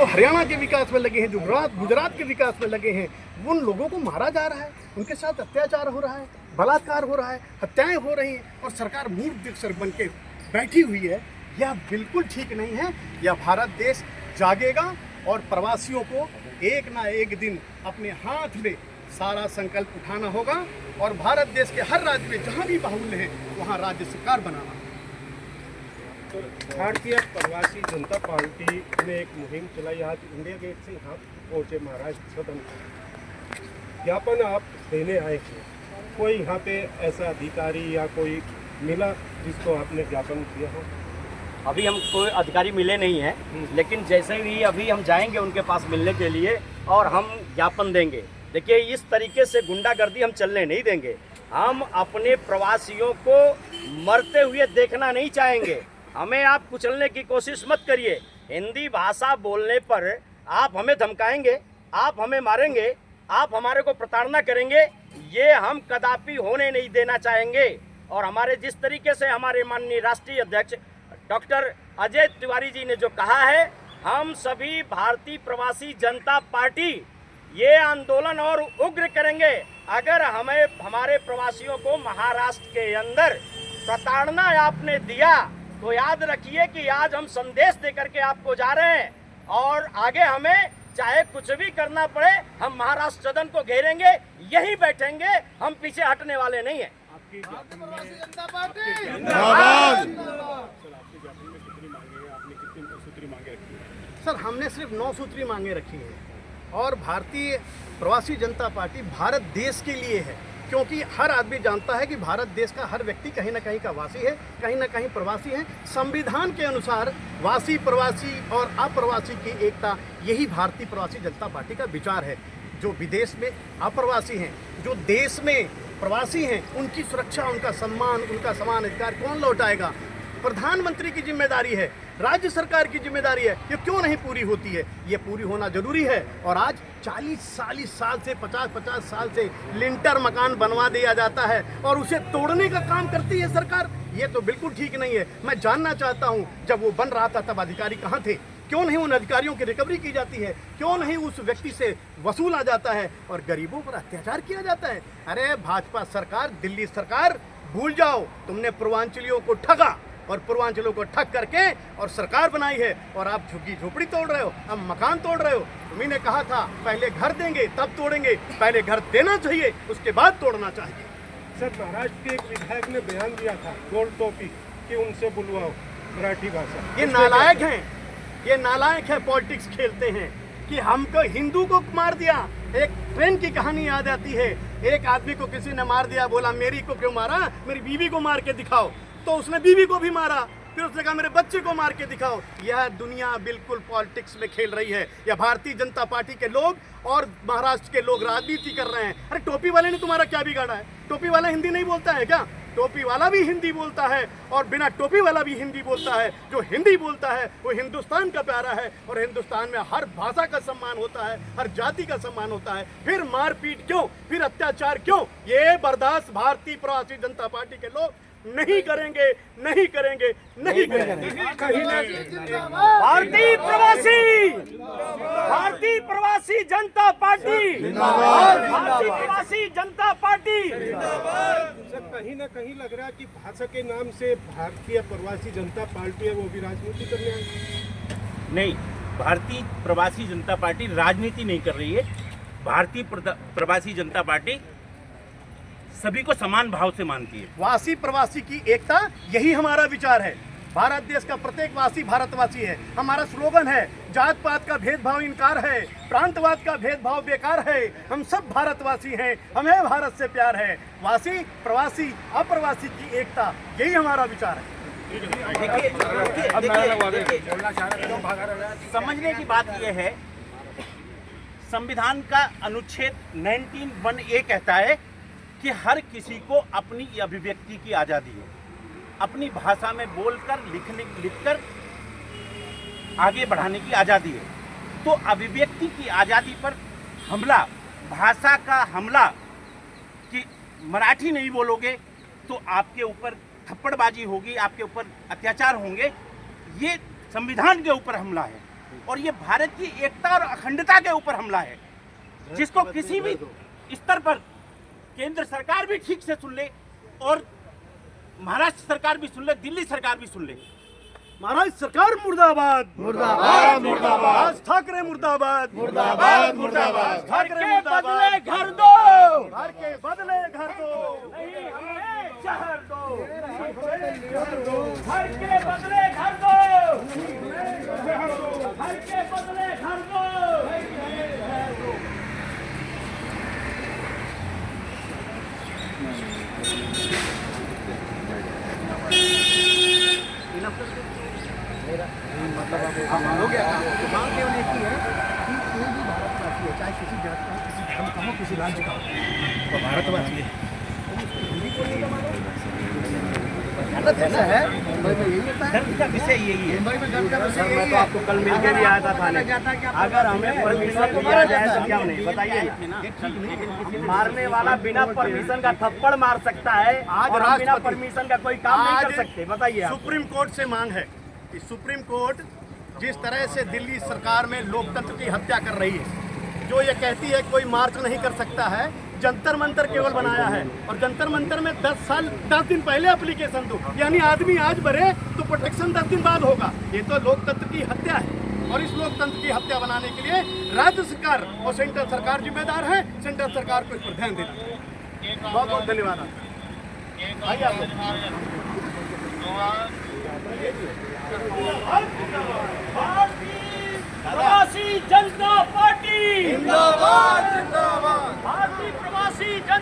तो हरियाणा के विकास में लगे हैं, जो गुजरात के विकास में लगे हैं, उन लोगों को मारा जा रहा है, उनके साथ अत्याचार हो रहा है, बलात्कार हो रहा है, हत्याएं हो रही हैं और सरकार मूर्ख दिक्सर बन के बैठी हुई है। यह बिल्कुल ठीक नहीं है। यह भारत देश जागेगा और प्रवासियों को एक ना एक दिन अपने हाथ में सारा संकल्प उठाना होगा और भारत देश के हर राज्य में जहाँ भी बाहुल्य है वहाँ राज्य सरकार बनाना। तो भारतीय प्रवासी जनता पार्टी ने एक मुहिम चलाई। आज इंडिया गेट से यहाँ पहुँचे महाराष्ट्र सदन, ज्ञापन आप देने आए थे। कोई यहाँ पे ऐसा अधिकारी या कोई मिला जिसको आपने ज्ञापन दिया हो? अभी हम कोई अधिकारी मिले नहीं हैं, लेकिन जैसे ही अभी हम जाएंगे उनके पास मिलने के लिए और हम ज्ञापन देंगे। देखिए, इस तरीके से गुंडागर्दी हम चलने नहीं देंगे। हम अपने प्रवासियों को मरते हुए देखना नहीं चाहेंगे। हमें आप कुचलने की कोशिश मत करिए। हिंदी भाषा बोलने पर आप हमें धमकाएंगे, आप हमें मारेंगे, आप हमारे को प्रताड़ना करेंगे, ये हम कदापि होने नहीं देना चाहेंगे। और हमारे जिस तरीके से हमारे माननीय राष्ट्रीय अध्यक्ष डॉक्टर अजय तिवारी जी ने जो कहा है, हम सभी भारतीय प्रवासी जनता पार्टी ये आंदोलन और उग्र करेंगे। अगर हमें हमारे प्रवासियों को महाराष्ट्र के अंदर प्रताड़ना आपने दिया तो याद रखिए कि आज हम संदेश देकर के आपको जा रहे हैं और आगे हमें चाहे कुछ भी करना पड़े, हम महाराष्ट्र सदन को घेरेंगे, यहीं बैठेंगे, हम पीछे हटने वाले नहीं हैं। सर, हमने सिर्फ 9 सूत्री मांगे रखी है और भारतीय प्रवासी जनता पार्टी भारत देश के लिए है, क्योंकि हर आदमी जानता है कि भारत देश का हर व्यक्ति कहीं ना कहीं का वासी है, कहीं ना कहीं प्रवासी है। संविधान के अनुसार वासी, प्रवासी और अप्रवासी की एकता, यही भारतीय प्रवासी जनता पार्टी का विचार है। जो विदेश में अप्रवासी हैं, जो देश में प्रवासी हैं, उनकी सुरक्षा, उनका सम्मान, उनका समान अधिकार कौन लौटाएगा? प्रधानमंत्री की जिम्मेदारी है, राज्य सरकार की जिम्मेदारी है। ये क्यों नहीं पूरी होती है? ये पूरी होना जरूरी है। और आज 40 साल से 50 साल से लिंटर मकान बनवा दिया जाता है और उसे तोड़ने का काम करती है सरकार। ये तो बिल्कुल ठीक नहीं है। मैं जानना चाहता हूँ, जब वो बन रहा था तब अधिकारी कहाँ थे? क्यों नहीं उन अधिकारियों की रिकवरी की जाती है? क्यों नहीं उस व्यक्ति से वसूला जाता है और गरीबों पर अत्याचार किया जाता है? अरे भाजपा सरकार, दिल्ली सरकार, भूल जाओ, तुमने पूर्वांचलियों को ठगा और पूर्वांचलों को ठग करके और सरकार बनाई है और आप झुग्गी झोपड़ी तोड़ रहे हो, अब मकान तोड़ रहे हो। तुम्ही ने कहा था पहले घर देंगे तब तोड़ेंगे, पहले घर देना चाहिए उसके बाद तोड़ना चाहिए। सर, महाराष्ट्र के एक विधायक ने बयान दिया था गोल टोपी कि उनसे बुलवाओ मराठी भाषा। ये नालायक हैं, ये नालायक है, पॉलिटिक्स खेलते हैं कि हमको हिंदू को मार दिया। एक ट्रेन की कहानी याद आती है, एक आदमी को किसी ने मार दिया, बोला मेरी को क्यों मारा, मेरी बीवी को मार के दिखाओ। तो उसने बीवी को भी मारा, फिर उसने कहा मेरे बच्चे को मार के दिखाओ। यह दुनिया बिल्कुल पॉलिटिक्स में खेल रही है। यह भारतीय जनता पार्टी के लोग और महाराष्ट्र के लोग राजनीति कर रहे हैं। अरे टोपी वाले ने तुम्हारा क्या बिगाड़ा है? टोपी वाला हिंदी नहीं बोलता है क्या? टोपी वाला भी हिंदी बोलता है और बिना टोपी वाला भी हिंदी बोलता है। जो हिंदी बोलता है वो हिंदुस्तान का प्यारा है और हिंदुस्तान में हर भाषा का सम्मान होता है, हर जाति का सम्मान होता है। फिर मारपीट क्यों, फिर अत्याचार क्यों? ये बर्दाश्त भारतीय प्रवासी जनता पार्टी के लोग नहीं करेंगे, नहीं करेंगे, नहीं करेंगे। भारतीय प्रवासी जनता पार्टी, भारतीय प्रवासी जनता पार्टी। सर, कहीं ना कहीं लग रहा है कि भाषा के नाम से भारतीय प्रवासी जनता पार्टी है वो भी राजनीति करने आई। नहीं, भारतीय प्रवासी जनता पार्टी राजनीति नहीं कर रही है। भारतीय प्रवासी जनता पार्टी सभी को समान भाव से मानती है। वासी प्रवासी की एकता, यही हमारा विचार है। भारत देश का प्रत्येक वासी भारतवासी है। हमारा स्लोगन है, जात पात का भेदभाव इनकार है, प्रांतवाद का भेदभाव बेकार है, हम सब भारतवासी हैं, हमें भारत से प्यार है। वासी, प्रवासी, अप्रवासी की एकता, यही हमारा विचार है। समझने की बात यह है, संविधान का अनुच्छेद 19(1) कहता है कि हर किसी को अपनी अभिव्यक्ति की आज़ादी है, अपनी भाषा में बोलकर लिखकर आगे बढ़ाने की आज़ादी है। तो अभिव्यक्ति की आज़ादी पर हमला, भाषा का हमला कि मराठी नहीं बोलोगे तो आपके ऊपर थप्पड़बाजी होगी, आपके ऊपर अत्याचार होंगे, ये संविधान के ऊपर हमला है। और ये भारत की एकता और अखंडता के ऊपर हमला है, जिसको किसी भी स्तर पर केंद्र सरकार भी ठीक से सुन ले और महाराष्ट्र सरकार भी सुन ले, दिल्ली सरकार भी सुन ले। महाराज सरकार मुर्दाबाद, मुर्दाबाद, मुर्दाबाद। राज ठाकरे मुर्दाबाद, मुर्दाबाद, मुर्दाबाद। ठाकरे मुर्दाबाद। घर दो, घर के बदले घर दो, नहीं हमें शहर दो, घर के बदले घर दो, घर के बदले घर दो। मांग केवल एक ही है कि कोई भी भारतवासी है, चाहे किसी जात का हो, किसी धर्म का हो, किसी राज्य का हो, वो भारतवासी है। ऐसा है मुंबई में, यही होता है। धर्म का विषय यही है। मुंबई में धर्म का विषय सर, मैं यही तो है। आपको कल मिलके भी आया था थाने। अगर हमें परमिशन दिया जाए तो क्या नहीं, बताइए ना। मारने वाला बिना परमिशन का थप्पड़ मार सकता है, आज और हम बिना राष्ट्रपति- परमिशन का कोई काम नहीं कर आज सकते। बताइए आप। सुप्रीम कोर्ट से मांग है कि सुप्रीम कोर्ट जिस तरह से दिल्ली सरकार में लोकतंत्र की हत्या कर रही है, जो ये कहती है कोई मार्च नहीं कर सकता है, जंतर मंतर केवल बनाया है, और जंतर मंतर में 10 दिन पहले एप्लीकेशन दो, यानी आदमी आज भरे तो प्रोटेक्शन 10 दिन बाद होगा। ये तो लोकतंत्र की हत्या है, और इस लोकतंत्र की हत्या बनाने के लिए राज्य सरकार और सेंट्रल सरकार जिम्मेदार है। सेंट्रल सरकार को इस पर ध्यान देना है। बहुत बहुत धन्यवाद। आइए आप लोग। प्रवासी जनता पार्टी जिंदाबाद, जिंदाबाद। भारतीय प्रवासी जनता